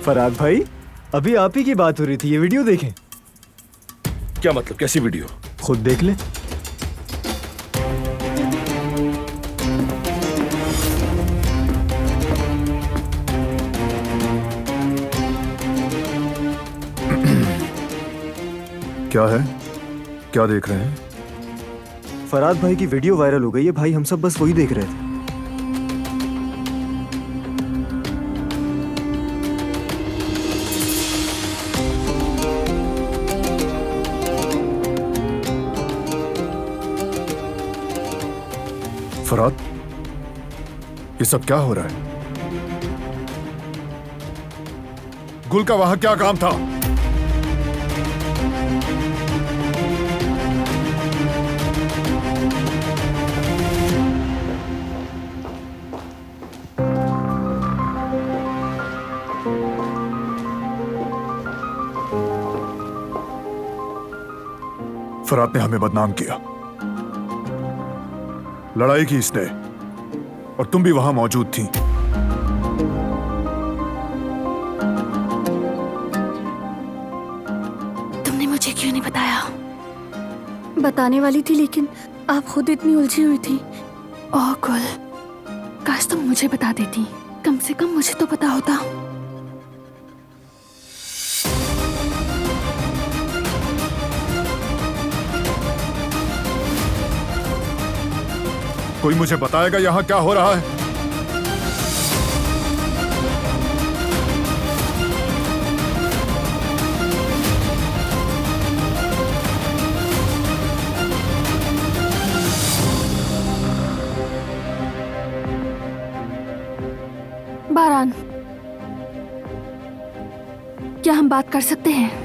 फराद भाई, अभी आप ही की बात हो रही थी, ये वीडियो देखें। क्या मतलब? कैसी वीडियो? खुद देख ले। क्या है? क्या देख रहे हैं? फराद भाई की वीडियो वायरल हो गई है भाई, हम सब बस वही देख रहे थे। फराद, ये सब क्या हो रहा है? गुल का वहां क्या काम था? फराद ने हमें बदनाम किया, लड़ाई की इसने, और तुम भी वहां मौजूद थी। तुमने मुझे क्यों नहीं बताया? बताने वाली थी लेकिन आप खुद इतनी उलझी हुई थी। ओह गुल, काश तुम मुझे बता देती, कम से कम मुझे तो पता होता। कोई मुझे बताएगा यहां क्या हो रहा है? बारान, क्या हम बात कर सकते हैं?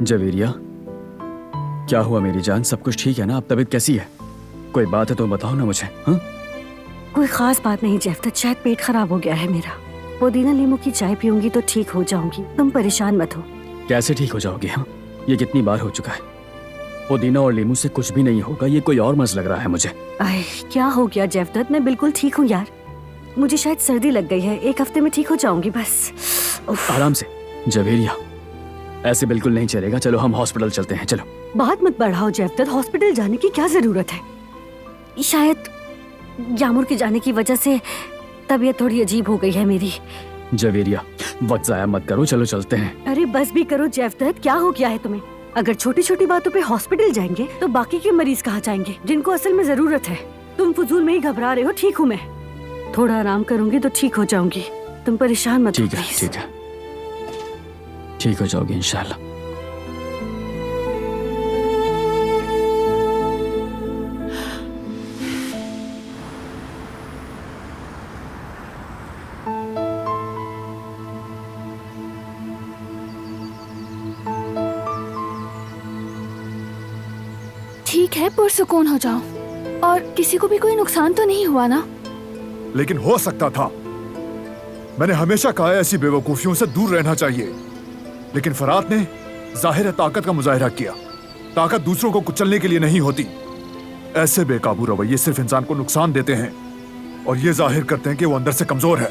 जवेरिया, क्या हुआ मेरी जान? सब कुछ ठीक है ना? अब तबीयत कैसी है? कोई बात है तो बताओ ना मुझे। हाँ, कोई खास बात नहीं जेफ्त, शायद पेट खराब हो गया है मेरा। पुदीना नींबू की चाय पीऊंगी तो ठीक हो जाऊंगी, तुम परेशान मत हो। कैसे ठीक हो जाओगी? हाँ, ये कितनी बार हो चुका है। पुदीना और नींबू से कुछ भी नहीं होगा, ये कोई और मर्ज लग रहा है मुझे। आए, क्या हो गया जेफ्त? मैं बिल्कुल ठीक हूँ यार, मुझे शायद सर्दी लग गई है, 1 हफ्ते में ठीक हो जाऊंगी बस। आराम से जवेरिया, ऐसे बिल्कुल नहीं चलेगा। चलो हम हॉस्पिटल चलते हैं, चलो। बात मत बढ़ाओ जेफ्त, हॉस्पिटल जाने की क्या जरूरत है? शायद यामुर के जाने की वजह से तबीयत थोड़ी अजीब हो गई है मेरी। जवेरिया, वक्त जाया मत करो, चलो चलते हैं। अरे बस भी करो जेफ्त, क्या हो गया है तुम्हें? अगर छोटी छोटी बातों पे हॉस्पिटल जाएंगे तो बाकी के मरीज कहाँ जाएंगे जिनको असल में जरूरत है? तुम फजूल में ही घबरा रहे हो। ठीक हूँ मैं, थोड़ा आराम करूंगी तो ठीक हो जाऊंगी, तुम परेशान मत हो। ठीक है, ठीक है, ठीक हो जाओगी इंशाल्लाह। ठीक है, पुरसुकून हो जाओ, और किसी को भी कोई नुकसान तो नहीं हुआ ना? लेकिन हो सकता था। मैंने हमेशा कहा है ऐसी बेवकूफियों से दूर रहना चाहिए, लेकिन फराद ने जाहिर ताकत का मुजाहिरा किया। ताकत दूसरों को कुचलने के लिए नहीं होती। ऐसे बेकाबू रवैये सिर्फ इंसान को नुकसान देते हैं और ये जाहिर करते हैं कि वो अंदर से कमजोर है।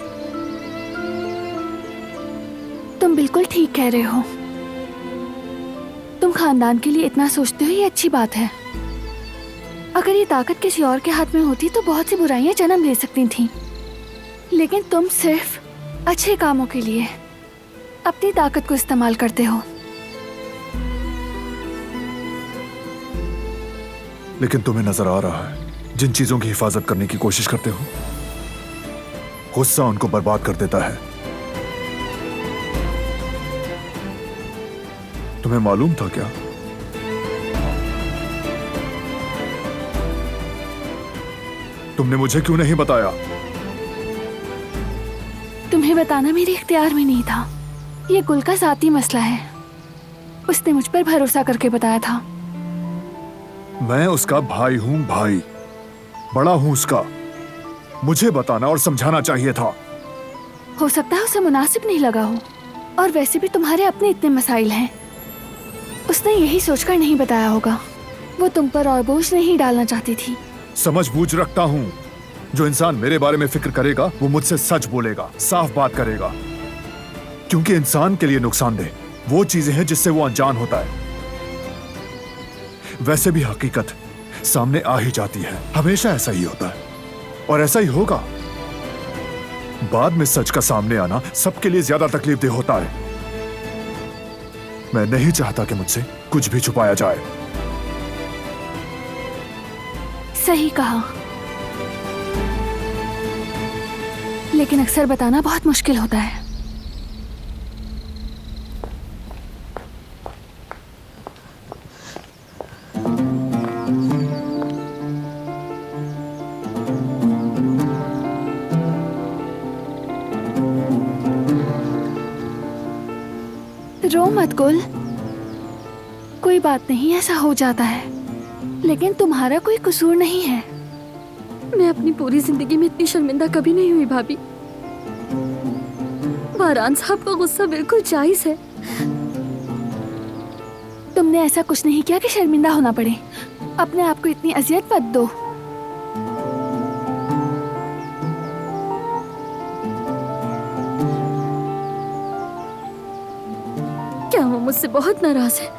तुम बिल्कुल ठीक कह रहे हो। तुम खानदान के लिए इतना सोचते हो, ये अच्छी बात है। अगर ये ताकत किसी और के हाथ में होती तो बहुत सी बुराइयां जन्म ले सकती थीं। लेकिन तुम सिर्फ अच्छे कामों के लिए अपनी ताकत को इस्तेमाल करते हो। लेकिन तुम्हें नजर आ रहा है जिन चीजों की हिफाजत करने की कोशिश करते हो, गुस्सा उनको बर्बाद कर देता है। तुम्हें मालूम था क्या तुमने मुझे क्यों नहीं बताया? तुम्हें बताना मेरे इख्तियार में नहीं था। ये गुल का ज़ाती मसला है। उसने मुझ पर भरोसा करके बताया था। मैं उसका भाई हूं, भाई। बड़ा हूं उसका। मुझे बताना और समझाना चाहिए था। हो सकता है उसे मुनासिब नहीं लगा हो, और वैसे भी तुम्हारे अपने इतने मसाइल हैं। उसने यही सोचकर नहीं बताया होगा। वो तुम पर और बोझ नहीं डालना चाहती थी। समझ बूझ रखता हूं। जो इंसान मेरे बारे में फिक्र करेगा वो मुझसे सच बोलेगा, साफ बात करेगा। क्योंकि इंसान के लिए नुकसानदेह वो चीजें हैं जिससे वो अनजान होता है। वैसे भी हकीकत सामने आ ही जाती है। हमेशा ऐसा ही होता है और ऐसा ही होगा। बाद में सच का सामने आना सबके लिए ज्यादा तकलीफदेह होता है। मैं नहीं चाहता कि मुझसे कुछ भी छुपाया जाए। सही कहा, लेकिन अक्सर बताना बहुत मुश्किल होता है। रो मत गुल, कोई बात नहीं, ऐसा हो जाता है। लेकिन तुम्हारा कोई कसूर नहीं है। मैं अपनी पूरी जिंदगी में इतनी शर्मिंदा कभी नहीं हुई भाभी। बारान साहब का गुस्सा बिल्कुल जायज है। तुमने ऐसा कुछ नहीं किया कि शर्मिंदा होना पड़े। अपने आप को इतनी अजियत मत दो। क्या वो मुझसे बहुत नाराज है?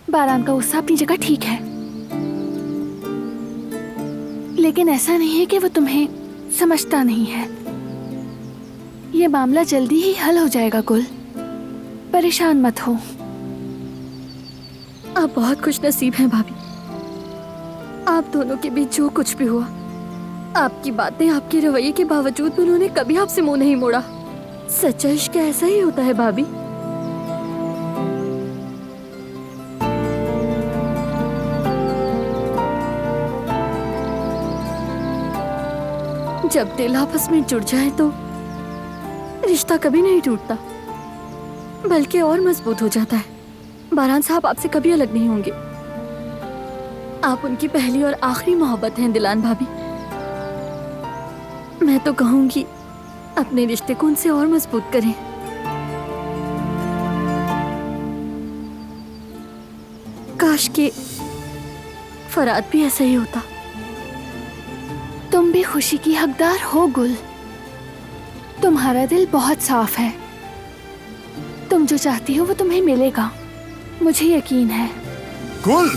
बारान का गुस्सा अपनी जगह ठीक है, लेकिन ऐसा नहीं है कि वो तुम्हें समझता नहीं है। ये मामला जल्दी ही हल हो जाएगा गुल, परेशान मत हो। आप बहुत खुश नसीब हैं भाभी। आप दोनों के बीच जो कुछ भी हुआ, आपकी बातें, आपके रवैये के बावजूद भी उन्होंने कभी आपसे मुंह नहीं मोड़ा। सच्चा इश्क ऐसा ही होता है भाभी। जब दिल आपस में जुड़ जाए तो रिश्ता कभी नहीं टूटता, बल्कि और मजबूत हो जाता है। बारान साहब आपसे कभी अलग नहीं होंगे। आप उनकी पहली और आखिरी मोहब्बत हैं दिलान भाभी। मैं तो कहूंगी अपने रिश्ते को उनसे और मजबूत करें। काश के फराद भी ऐसा ही होता। तुम भी खुशी की हकदार हो गुल। तुम्हारा दिल बहुत साफ है। तुम जो चाहती हो वो तुम्हें मिलेगा, मुझे यकीन है। गुल!